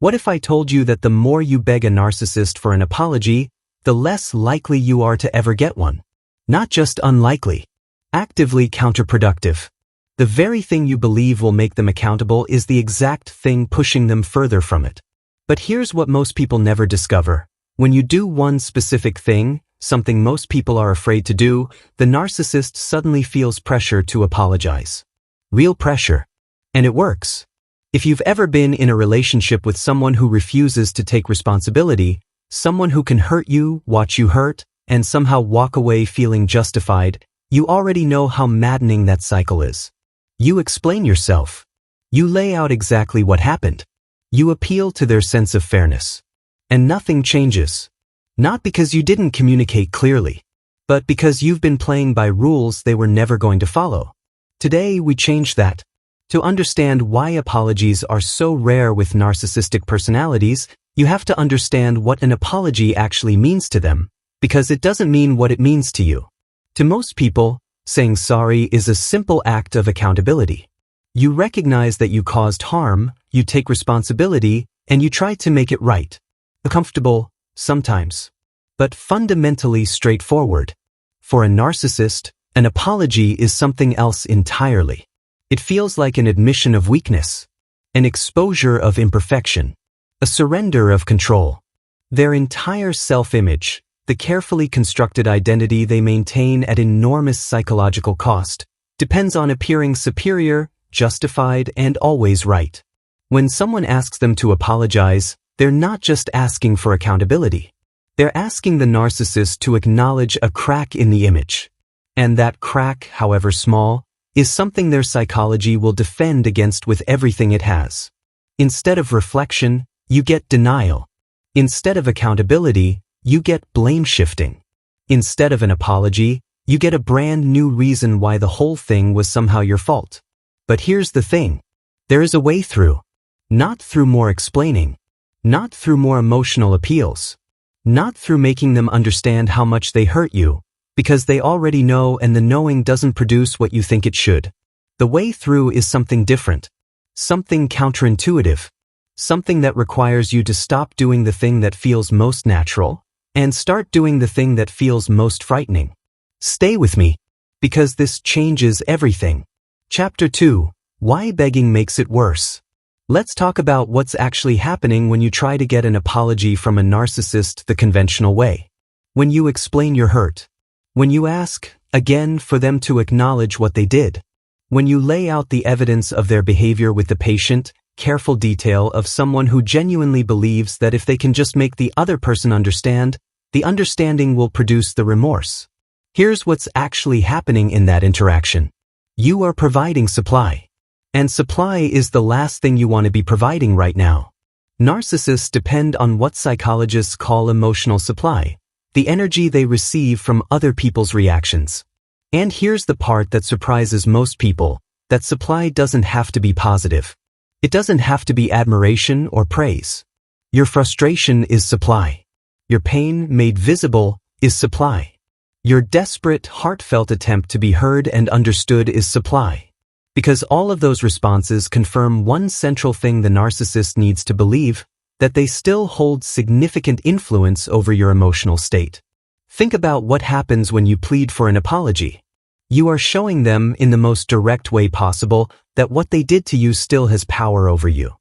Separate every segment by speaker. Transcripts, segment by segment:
Speaker 1: What if I told you that the more you beg a narcissist for an apology, the less likely you are to ever get one? Not just unlikely, actively counterproductive. The very thing you believe will make them accountable is the exact thing pushing them further from it. But here's what most people never discover. When you do one specific thing, something most people are afraid to do, the narcissist suddenly feels pressure to apologize. Real pressure. And it works. If you've ever been in a relationship with someone who refuses to take responsibility, someone who can hurt you, watch you hurt, and somehow walk away feeling justified, you already know how maddening that cycle is. You explain yourself. You lay out exactly what happened. You appeal to their sense of fairness. And nothing changes. Not because you didn't communicate clearly, but because you've been playing by rules they were never going to follow. Today, we change that. To understand why apologies are so rare with narcissistic personalities, you have to understand what an apology actually means to them, because it doesn't mean what it means to you. To most people, saying sorry is a simple act of accountability. You recognize that you caused harm, you take responsibility, and you try to make it right. Uncomfortable, sometimes, but fundamentally straightforward. For a narcissist, an apology is something else entirely. It feels like an admission of weakness, an exposure of imperfection, a surrender of control. Their entire self-image, the carefully constructed identity they maintain at enormous psychological cost, depends on appearing superior, justified, and always right. When someone asks them to apologize, they're not just asking for accountability. They're asking the narcissist to acknowledge a crack in the image. And that crack, however small, is something their psychology will defend against with everything it has. Instead of reflection, you get denial. Instead of accountability, you get blame shifting. Instead of an apology, you get a brand new reason why the whole thing was somehow your fault. But here's the thing. There is a way through. Not through more explaining. Not through more emotional appeals. Not through making them understand how much they hurt you, because they already know and the knowing doesn't produce what you think it should. The way through is something different. Something counterintuitive. Something that requires you to stop doing the thing that feels most natural and start doing the thing that feels most frightening. Stay with me, because this changes everything. Chapter 2. Why begging makes it worse. Let's talk about what's actually happening when you try to get an apology from a narcissist the conventional way. When you explain your hurt. When you ask, again, for them to acknowledge what they did. When you lay out the evidence of their behavior with the patient, careful detail of someone who genuinely believes that if they can just make the other person understand, the understanding will produce the remorse. Here's what's actually happening in that interaction. You are providing supply. And supply is the last thing you want to be providing right now. Narcissists depend on what psychologists call emotional supply, the energy they receive from other people's reactions. And here's the part that surprises most people, that supply doesn't have to be positive. It doesn't have to be admiration or praise. Your frustration is supply. Your pain made visible is supply. Your desperate, heartfelt attempt to be heard and understood is supply. Because all of those responses confirm one central thing the narcissist needs to believe, that they still hold significant influence over your emotional state. Think about what happens when you plead for an apology. You are showing them in the most direct way possible that what they did to you still has power over you.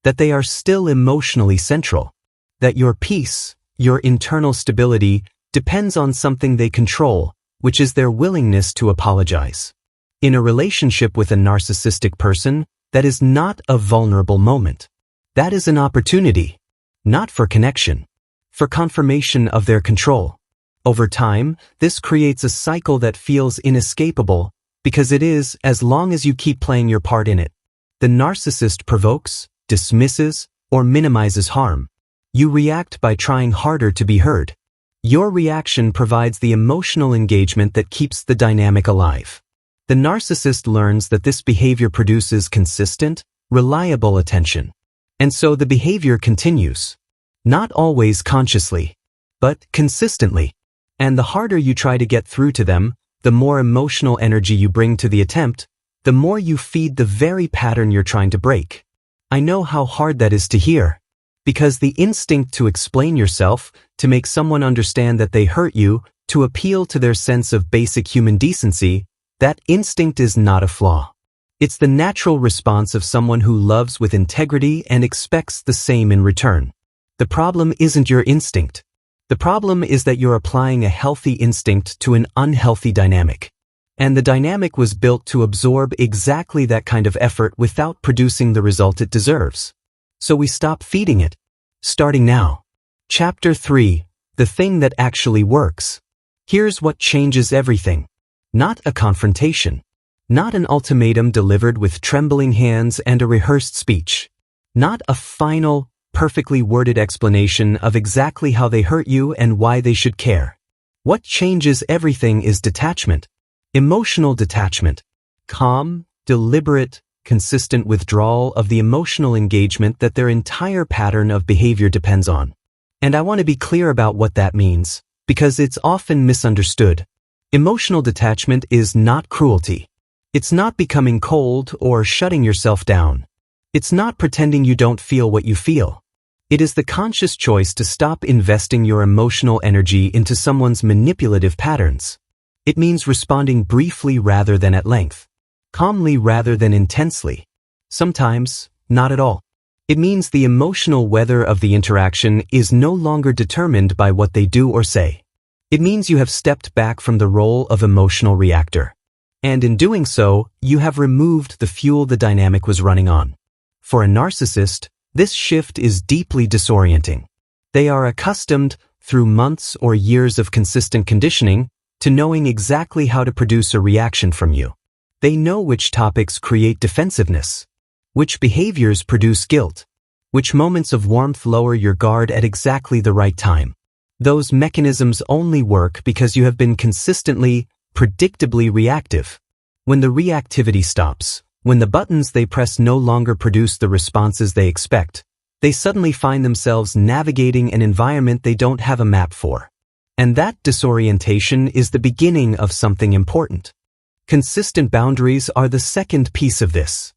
Speaker 1: That they are still emotionally central. That your peace, your internal stability, depends on something they control, which is their willingness to apologize. In a relationship with a narcissistic person, that is not a vulnerable moment. That is an opportunity. Not for connection. For confirmation of their control. Over time, this creates a cycle that feels inescapable, because it is, as long as you keep playing your part in it. The narcissist provokes, dismisses, or minimizes harm. You react by trying harder to be heard. Your reaction provides the emotional engagement that keeps the dynamic alive. The narcissist learns that this behavior produces consistent, reliable attention. And so the behavior continues. Not always consciously, but consistently. And the harder you try to get through to them, the more emotional energy you bring to the attempt, the more you feed the very pattern you're trying to break. I know how hard that is to hear. Because the instinct to explain yourself, to make someone understand that they hurt you, to appeal to their sense of basic human decency, that instinct is not a flaw. It's the natural response of someone who loves with integrity and expects the same in return. The problem isn't your instinct. The problem is that you're applying a healthy instinct to an unhealthy dynamic. And the dynamic was built to absorb exactly that kind of effort without producing the result it deserves. So we stop feeding it. Starting now. Chapter 3. The thing that actually works. Here's what changes everything. Not a confrontation. Not an ultimatum delivered with trembling hands and a rehearsed speech. Not a final, perfectly worded explanation of exactly how they hurt you and why they should care. What changes everything is detachment. Emotional detachment. Calm, deliberate, consistent withdrawal of the emotional engagement that their entire pattern of behavior depends on. And I want to be clear about what that means, because it's often misunderstood. Emotional detachment is not cruelty. It's not becoming cold or shutting yourself down. It's not pretending you don't feel what you feel. It is the conscious choice to stop investing your emotional energy into someone's manipulative patterns. It means responding briefly rather than at length, calmly rather than intensely. Sometimes, not at all. It means the emotional weather of the interaction is no longer determined by what they do or say. It means you have stepped back from the role of emotional reactor. And in doing so, you have removed the fuel the dynamic was running on. For a narcissist, this shift is deeply disorienting. They are accustomed, through months or years of consistent conditioning, to knowing exactly how to produce a reaction from you. They know which topics create defensiveness, which behaviors produce guilt, which moments of warmth lower your guard at exactly the right time. Those mechanisms only work because you have been consistently, predictably reactive. When the reactivity stops, when the buttons they press no longer produce the responses they expect, they suddenly find themselves navigating an environment they don't have a map for. And that disorientation is the beginning of something important. Consistent boundaries are the second piece of this.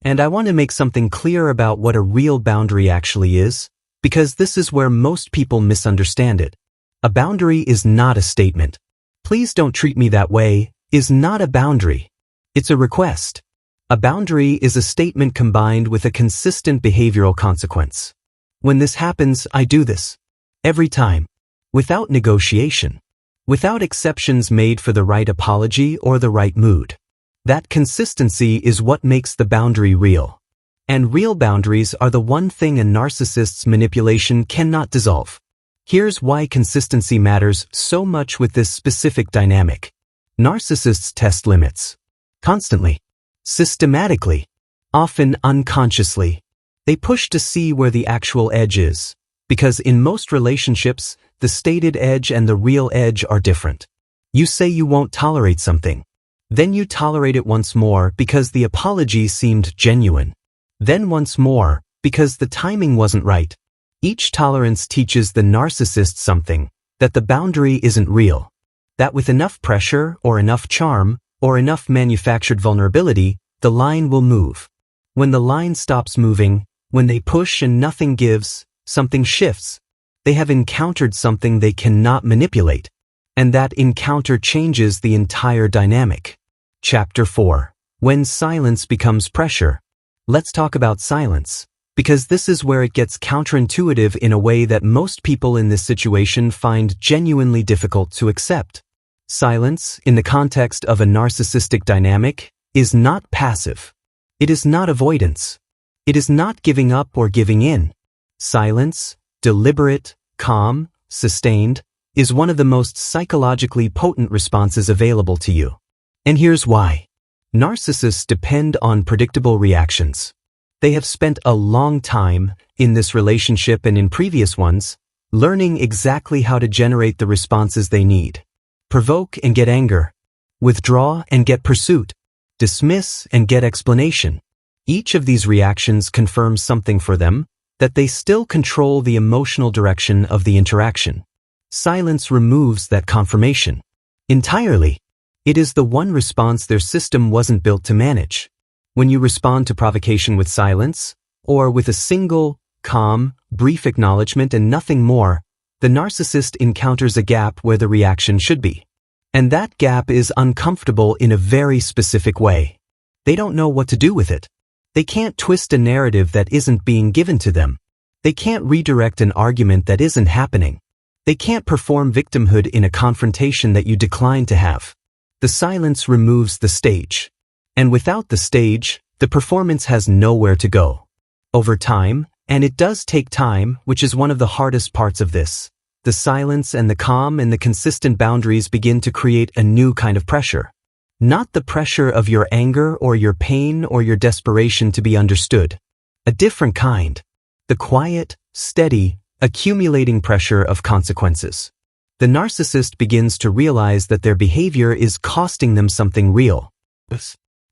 Speaker 1: And I want to make something clear about what a real boundary actually is, because this is where most people misunderstand it. A boundary is not a statement. Please don't treat me that way is not a boundary. It's a request. A boundary is a statement combined with a consistent behavioral consequence. When this happens, I do this. Every time. Without negotiation. Without exceptions made for the right apology or the right mood. That consistency is what makes the boundary real. And real boundaries are the one thing a narcissist's manipulation cannot dissolve. Here's why consistency matters so much with this specific dynamic. Narcissists test limits. Constantly. Systematically. Often unconsciously. They push to see where the actual edge is. Because in most relationships, the stated edge and the real edge are different. You say you won't tolerate something. Then you tolerate it once more because the apology seemed genuine. Then once more, because the timing wasn't right. Each tolerance teaches the narcissist something, that the boundary isn't real. That with enough pressure, or enough charm, or enough manufactured vulnerability, the line will move. When the line stops moving, when they push and nothing gives, something shifts. They have encountered something they cannot manipulate. And that encounter changes the entire dynamic. Chapter 4. When silence becomes pressure. Let's talk about silence, because this is where it gets counterintuitive in a way that most people in this situation find genuinely difficult to accept. Silence, in the context of a narcissistic dynamic, is not passive. It is not avoidance. It is not giving up or giving in. Silence, deliberate, calm, sustained, is one of the most psychologically potent responses available to you. And here's why. Narcissists depend on predictable reactions. They have spent a long time, in this relationship and in previous ones, learning exactly how to generate the responses they need. Provoke and get anger. Withdraw and get pursuit. Dismiss and get explanation. Each of these reactions confirms something for them, that they still control the emotional direction of the interaction. Silence removes that confirmation. Entirely. It is the one response their system wasn't built to manage. When you respond to provocation with silence, or with a single, calm, brief acknowledgement and nothing more, the narcissist encounters a gap where the reaction should be. And that gap is uncomfortable in a very specific way. They don't know what to do with it. They can't twist a narrative that isn't being given to them. They can't redirect an argument that isn't happening. They can't perform victimhood in a confrontation that you decline to have. The silence removes the stage. And without the stage, the performance has nowhere to go. Over time, and it does take time, which is one of the hardest parts of this, the silence and the calm and the consistent boundaries begin to create a new kind of pressure. Not the pressure of your anger or your pain or your desperation to be understood. A different kind. The quiet, steady, accumulating pressure of consequences. The narcissist begins to realize that their behavior is costing them something real.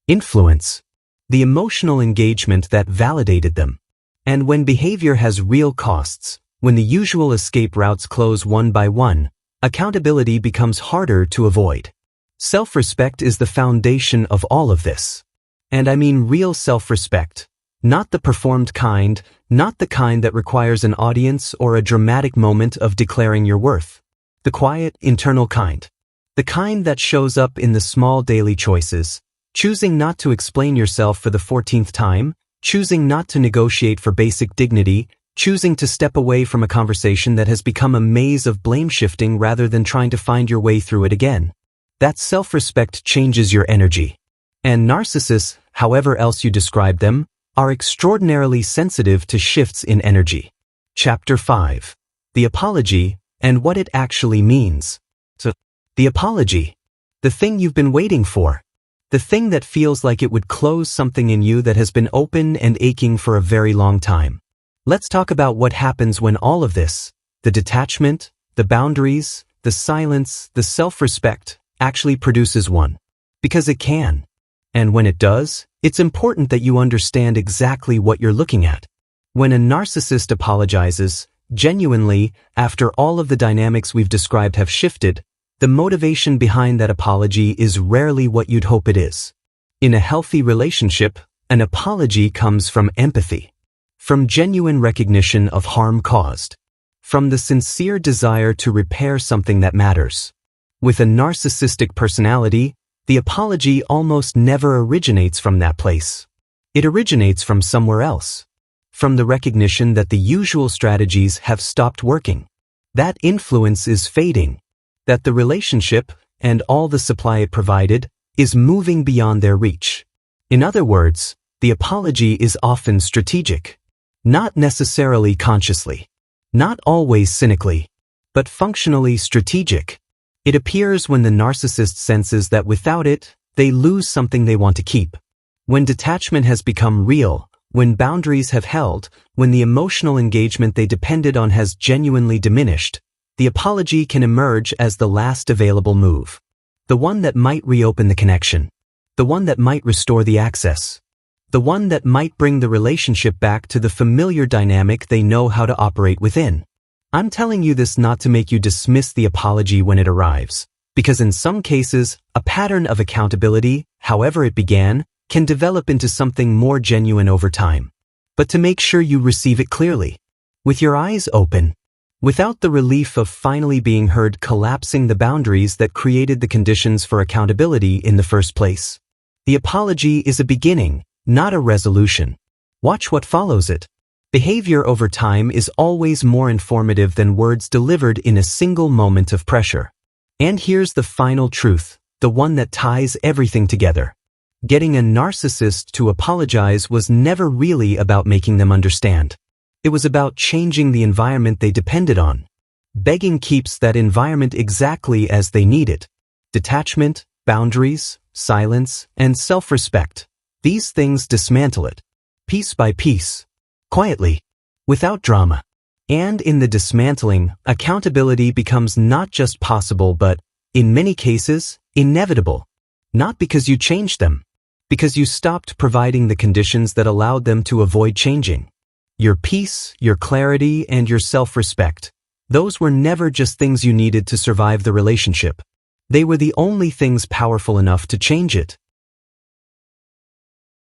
Speaker 1: Influence. The emotional engagement that validated them. And when behavior has real costs, when the usual escape routes close one by one, accountability becomes harder to avoid. Self-respect is the foundation of all of this. And I mean real self-respect. Not the performed kind, not the kind that requires an audience or a dramatic moment of declaring your worth. The quiet, internal kind. The kind that shows up in the small daily choices, choosing not to explain yourself for the 14th time, choosing not to negotiate for basic dignity, choosing to step away from a conversation that has become a maze of blame shifting rather than trying to find your way through it again. That self-respect changes your energy. And narcissists, however else you describe them, are extraordinarily sensitive to shifts in energy. Chapter 5. The apology and what it actually means. So, the apology. The thing you've been waiting for. The thing that feels like it would close something in you that has been open and aching for a very long time. Let's talk about what happens when all of this, the detachment, the boundaries, the silence, the self-respect, actually produces one. Because it can. And when it does, it's important that you understand exactly what you're looking at. When a narcissist apologizes, genuinely, after all of the dynamics we've described have shifted, the motivation behind that apology is rarely what you'd hope it is. In a healthy relationship, an apology comes from empathy, from genuine recognition of harm caused, from the sincere desire to repair something that matters. With a narcissistic personality, the apology almost never originates from that place. It originates from somewhere else. From the recognition that the usual strategies have stopped working. That influence is fading. That the relationship, and all the supply it provided, is moving beyond their reach. In other words, the apology is often strategic. Not necessarily consciously. Not always cynically. But functionally strategic. It appears when the narcissist senses that without it, they lose something they want to keep. When detachment has become real, when boundaries have held, when the emotional engagement they depended on has genuinely diminished, the apology can emerge as the last available move. The one that might reopen the connection. The one that might restore the access. The one that might bring the relationship back to the familiar dynamic they know how to operate within. I'm telling you this not to make you dismiss the apology when it arrives, because in some cases, a pattern of accountability, however it began, can develop into something more genuine over time. But to make sure you receive it clearly, with your eyes open, without the relief of finally being heard collapsing the boundaries that created the conditions for accountability in the first place. The apology is a beginning, not a resolution. Watch what follows it. Behavior over time is always more informative than words delivered in a single moment of pressure. And here's the final truth, the one that ties everything together. Getting a narcissist to apologize was never really about making them understand. It was about changing the environment they depended on. Begging keeps that environment exactly as they need it. Detachment, boundaries, silence, and self-respect. These things dismantle it. Piece by piece. Quietly, without drama. And in the dismantling, accountability becomes not just possible but, in many cases, inevitable. Not because you changed them, because you stopped providing the conditions that allowed them to avoid changing. Your peace, your clarity, and your self-respect. Those were never just things you needed to survive the relationship. They were the only things powerful enough to change it.